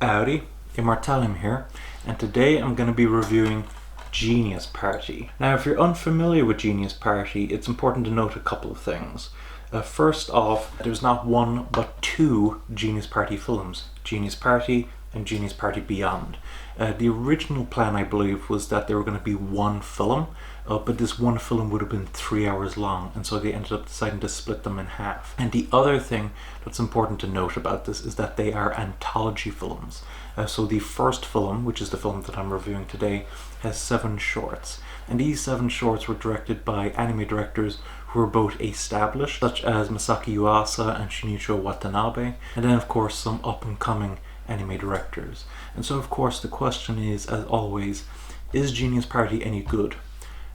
Howdy, Immortalium here, and today I'm going to be reviewing Genius Party. Now, if you're unfamiliar with Genius Party, it's important to note a couple of things. First off, there's not one but two Genius Party films, Genius Party and Genius Party Beyond. The original plan, I believe, was that there were going to be one film, but this one film would have been 3 hours long, and so they ended up deciding to split them in half. And the other thing that's important to note about this is that they are anthology films. So the first film, which is the film that I'm reviewing today, has 7 shorts. And these 7 shorts were directed by anime directors who are both established, such as Masaki Yuasa and Shinichiro Watanabe, and then of course some up-and-coming anime directors. And so of course the question is, as always, is Genius Party any good?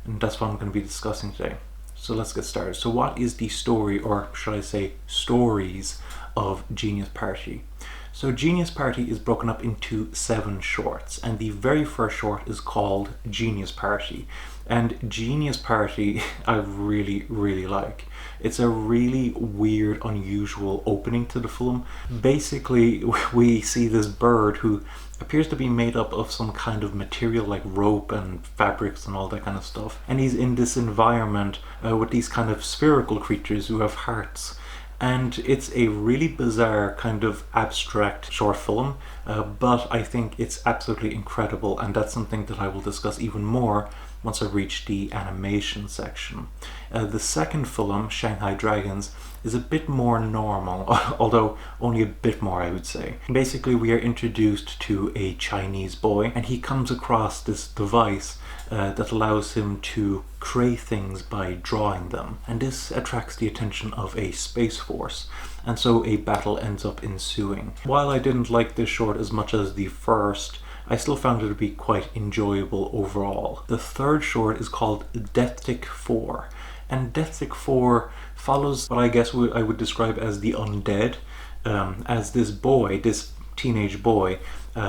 And that's what I'm going to be discussing today. So let's get started. So what is the story, or should I say stories, of Genius Party? So Genius Party is broken up into 7 shorts, and the very first short is called Genius Party. And Genius Party I really like. It's a really weird, unusual opening to the film. Basically, we see this bird who appears to be made up of some kind of material like rope and fabrics and all that kind of stuff. And he's in this environment with these kind of spherical creatures who have hearts. And it's a really bizarre kind of abstract short film, but I think it's absolutely incredible, and that's something that I will discuss even more once I reach the animation section. The second film, Shanghai Dragons, is a bit more normal, although only a bit more, I would say. Basically, we are introduced to a Chinese boy, and he comes across this device that allows him to create things by drawing them. And this attracts the attention of a space force, and so a battle ends up ensuing. While I didn't like this short as much as the first, I still found it to be quite enjoyable overall. The third short is called Death Tick 4, and Death Tick 4 follows what I guess I would describe as the undead, as this boy, this teenage boy,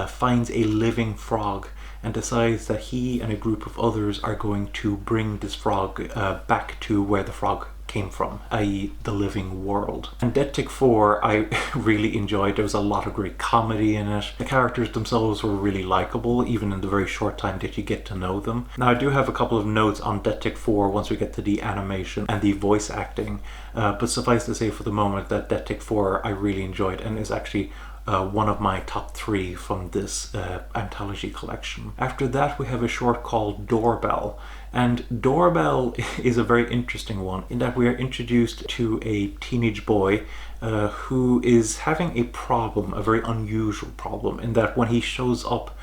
finds a living frog and decides that he and a group of others are going to bring this frog back to where the frog came from, i.e. the living world. And Death Tick 4 I really enjoyed. There was a lot of great comedy in it. The characters themselves were really likable, even in the very short time that you get to know them. Now, I do have a couple of notes on Death Tick 4 once we get to the animation and the voice acting, but suffice to say for the moment that Death Tick 4 I really enjoyed, and is actually one of my top 3 from this anthology collection. After that, we have a short called Doorbell. And Doorbell is a very interesting one in that we are introduced to a teenage boy who is having a problem, a very unusual problem, in that when he shows up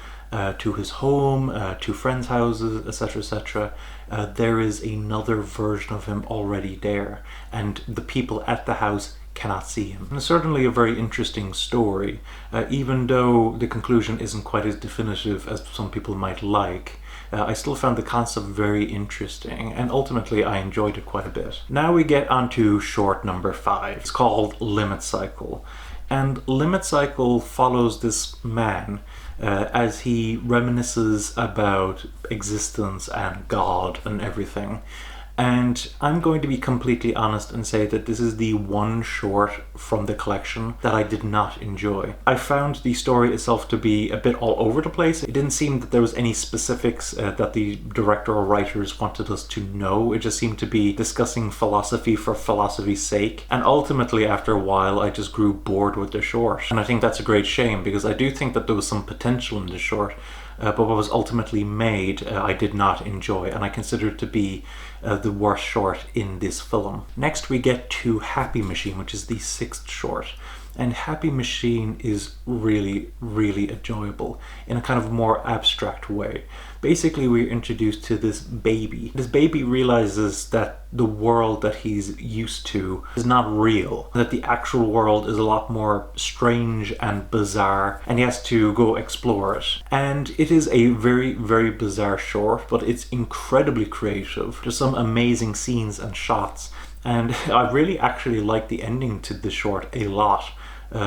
to his home, to friends' houses, etc., there is another version of him already there, and the people at the house cannot see him. And it's certainly a very interesting story, even though the conclusion isn't quite as definitive as some people might like. I still found the concept very interesting, and ultimately I enjoyed it quite a bit. Now we get onto short number 5. It's called Limit Cycle. And Limit Cycle follows this man as he reminisces about existence and God and everything. And I'm going to be completely honest and say that this is the one short from the collection that I did not enjoy. I found the story itself to be a bit all over the place. It didn't seem that there was any specifics that the director or writers wanted us to know. It just seemed to be discussing philosophy for philosophy's sake. And ultimately, after a while, I just grew bored with the short. And I think that's a great shame, because I do think that there was some potential in the short. But what was ultimately made, I did not enjoy, and I consider it to be the worst short in this film. Next we get to Happy Machine, which is the 6th short. And Happy Machine is really enjoyable in a kind of more abstract way. Basically, we're introduced to this baby. This baby realizes that the world that he's used to is not real, that the actual world is a lot more strange and bizarre, and he has to go explore it. And it is a very bizarre short, but it's incredibly creative. There's some amazing scenes and shots, and I really actually like the ending to the short a lot.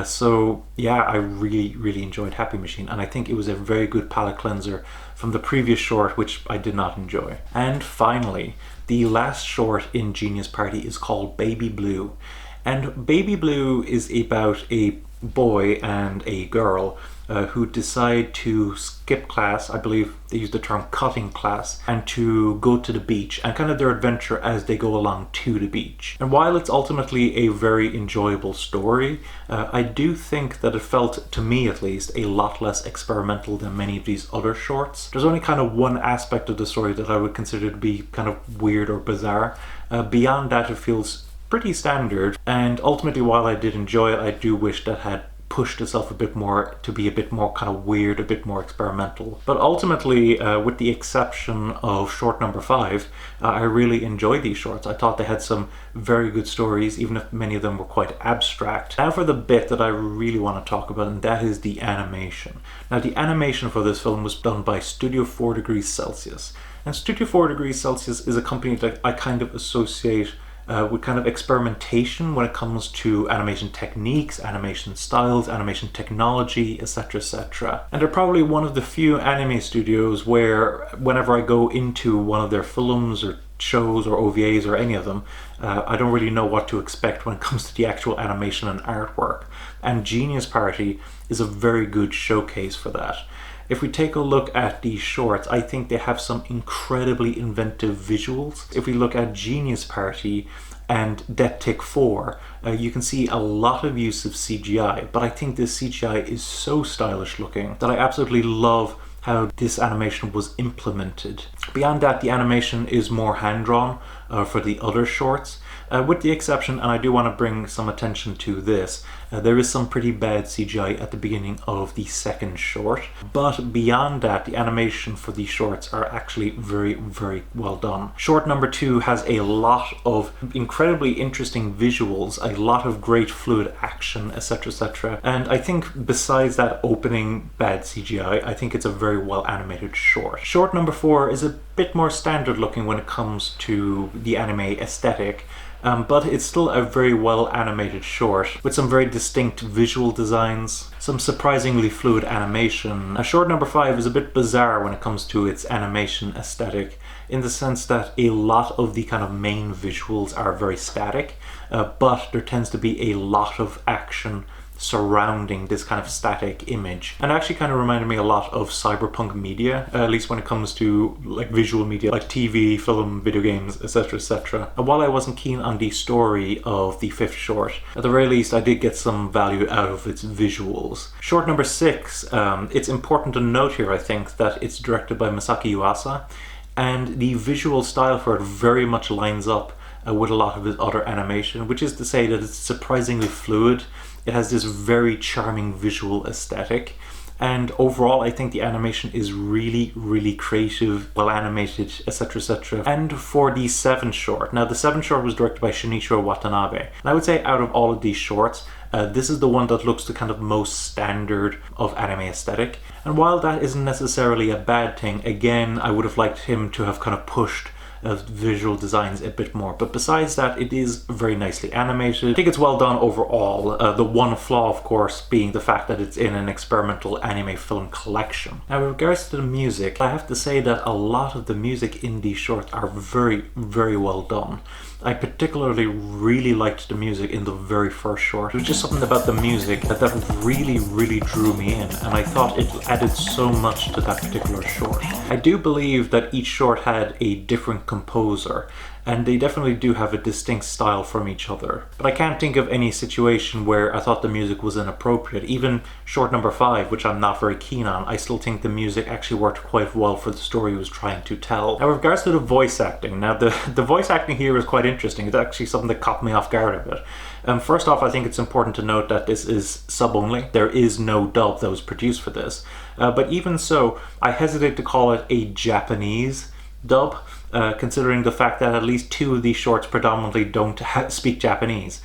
So yeah, I really enjoyed Happy Machine, and I think it was a very good palate cleanser from the previous short, which I did not enjoy. And finally, the last short in Genius Party is called Baby Blue. And Baby Blue is about a boy and a girl who decide to skip class. I believe they use the term cutting class, and to go to the beach, and kind of their adventure as they go along to the beach. And while it's ultimately a very enjoyable story, I do think that it felt, to me at least, a lot less experimental than many of these other shorts. There's only kind of one aspect of the story that I would consider to be kind of weird or bizarre. Beyond that, it feels pretty standard, and ultimately, while I did enjoy it, I do wish that had pushed itself a bit more to be a bit more kind of weird, a bit more experimental. But ultimately, with the exception of short number 5, I really enjoyed these shorts. I thought they had some very good stories, even if many of them were quite abstract. Now for the bit that I really want to talk about, and that is the animation. Now the animation for this film was done by Studio 4 Degrees Celsius. And Studio 4 Degrees Celsius is a company that I kind of associate with kind of experimentation when it comes to animation techniques, animation styles, animation technology, etc, etc. And they're probably one of the few anime studios where whenever I go into one of their films or shows or OVAs or any of them, I don't really know what to expect when it comes to the actual animation and artwork. And Genius Party is a very good showcase for that. If we take a look at these shorts, I think they have some incredibly inventive visuals. If we look at Genius Party and Det Tick 4, you can see a lot of use of CGI, but I think this CGI is so stylish looking that I absolutely love how this animation was implemented. Beyond that, the animation is more hand-drawn for the other shorts, with the exception, and I do want to bring some attention to this, there is some pretty bad CGI at the beginning of the second short, but beyond that, the animation for these shorts are actually very, very well done. Short number 2 has a lot of incredibly interesting visuals, a lot of great fluid action, etc, etc, and I think besides that opening bad CGI, I think it's a very well animated short. Short number 4 is a bit more standard looking when it comes to the anime aesthetic, but it's still a very well animated short with some very distinct visual designs, some surprisingly fluid animation. Short number 5 is a bit bizarre when it comes to its animation aesthetic, in the sense that a lot of the kind of main visuals are very static, but there tends to be a lot of action surrounding this kind of static image, and actually kind of reminded me a lot of cyberpunk media, at least when it comes to like visual media like TV, film, video games, etc, etc. And while I wasn't keen on the story of the 5th short, at the very least I did get some value out of its visuals. Short number 6, it's important to note here, I think, that it's directed by Masaki Yuasa, and the visual style for it very much lines up with a lot of his other animation, which is to say that it's surprisingly fluid. It has this very charming visual aesthetic, and overall I think the animation is really, really creative, well animated, etc, etc. And for the 7th short, now the 7th short was directed by Shinichiro Watanabe, and I would say out of all of these shorts, this is the one that looks the kind of most standard of anime aesthetic. And while that isn't necessarily a bad thing, again, I would have liked him to have kind of pushed visual designs a bit more, but besides that, it is very nicely animated. I think it's well done overall, the one flaw of course being the fact that it's in an experimental anime film collection. Now with regards to the music, I have to say that a lot of the music in these shorts are very, very well done. I particularly really liked the music in the very first short. There was just something about the music that really, really drew me in, and I thought it added so much to that particular short. I do believe that each short had a different composer, and they definitely do have a distinct style from each other. But I can't think of any situation where I thought the music was inappropriate. Even short number 5, which I'm not very keen on, I still think the music actually worked quite well for the story it was trying to tell. Now with regards to the voice acting, now the voice acting here is quite interesting. It's actually something that caught me off guard a bit. First off, I think it's important to note that this is sub only. There is no dub that was produced for this. But even so, I hesitate to call it a Japanese dub, considering the fact that at least 2 of these shorts predominantly don't speak Japanese.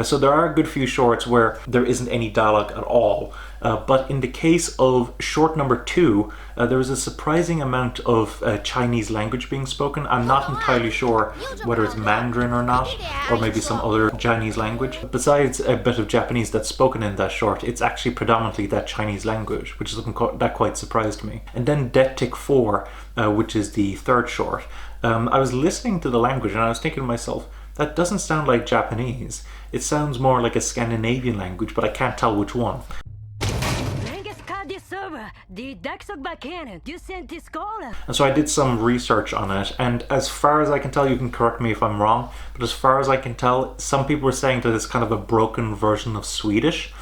So there are a good few shorts where there isn't any dialogue at all. But in the case of short number 2, there was a surprising amount of Chinese language being spoken. I'm not entirely sure whether it's Mandarin or not, or maybe some other Chinese language. Besides a bit of Japanese that's spoken in that short, it's actually predominantly that Chinese language, which is something that quite surprised me. And then Det Tick 4, which is the 3rd short. I was listening to the language and I was thinking to myself, that doesn't sound like Japanese. It sounds more like a Scandinavian language, but I can't tell which one. And so I did some research on it, and as far as I can tell, you can correct me if I'm wrong, but as far as I can tell, some people were saying that it's kind of a broken version of Swedish,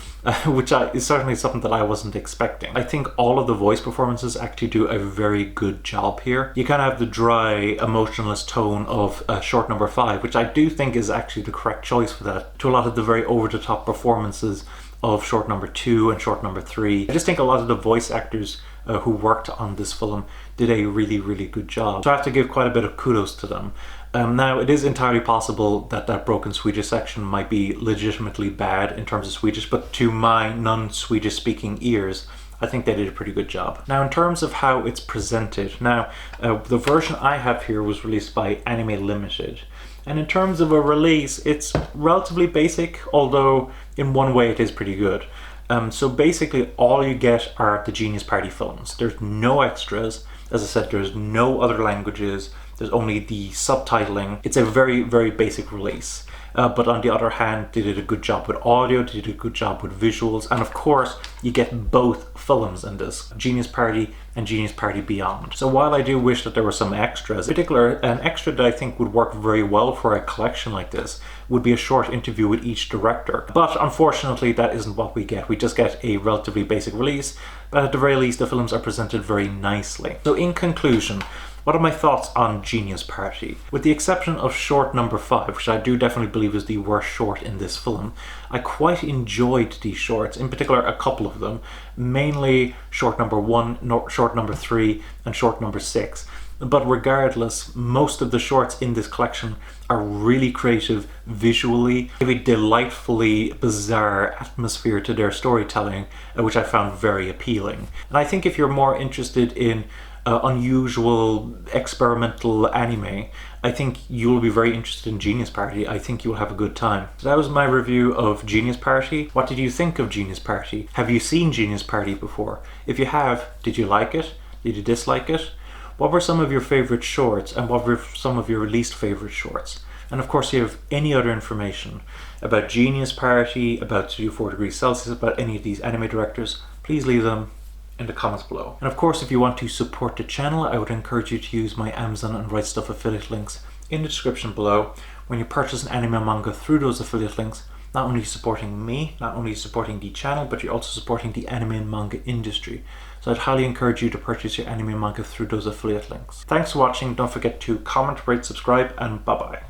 which is certainly something that I wasn't expecting. I think all of the voice performances actually do a very good job here. You kind of have the dry, emotionless tone of short number 5, which I do think is actually the correct choice for that, to a lot of the very over-the-top performances of short number 2 and short number 3. I just think a lot of the voice actors who worked on this film did a really, really good job. So I have to give quite a bit of kudos to them. Now, it is entirely possible that that broken Swedish section might be legitimately bad in terms of Swedish, but to my non-Swedish speaking ears, I think they did a pretty good job. Now, in terms of how it's presented, now, the version I have here was released by Anime Limited. And in terms of a release, it's relatively basic, although in one way it is pretty good. So basically all you get are the Genius Party films. There's no extras. As I said, there's no other languages. There's only the subtitling. It's a very, very basic release. But on the other hand, they did a good job with audio, they did a good job with visuals, and of course, you get both films in this, Genius Party and Genius Party Beyond. So while I do wish that there were some extras, in particular, an extra that I think would work very well for a collection like this would be a short interview with each director. But unfortunately, that isn't what we get. We just get a relatively basic release, but at the very least, the films are presented very nicely. So in conclusion, what are my thoughts on Genius Party? With the exception of short number 5, which I do definitely believe is the worst short in this film, I quite enjoyed these shorts, in particular a couple of them, mainly short number 1, short number 3, and short number 6. But regardless, most of the shorts in this collection are really creative visually, give a delightfully bizarre atmosphere to their storytelling, which I found very appealing. And I think if you're more interested in unusual experimental anime, I think you'll be very interested in Genius Party. I think you'll have a good time. So that was my review of Genius Party. What did you think of Genius Party? Have you seen Genius Party before? If you have, did you like it? Did you dislike it? What were some of your favorite shorts, and what were some of your least favorite shorts? And of course, if you have any other information about Genius Party, about Studio 4 Degrees Celsius, about any of these anime directors, please leave them in the comments below. And of course, if you want to support the channel, I would encourage you to use my Amazon and Right Stuff affiliate links in the description below. When you purchase an anime or manga through those affiliate links, not only supporting me, not only supporting the channel, but you're also supporting the anime and manga industry. So I'd highly encourage you to purchase your anime and manga through those affiliate links. Thanks for watching. Don't forget to comment, rate, subscribe, and bye bye.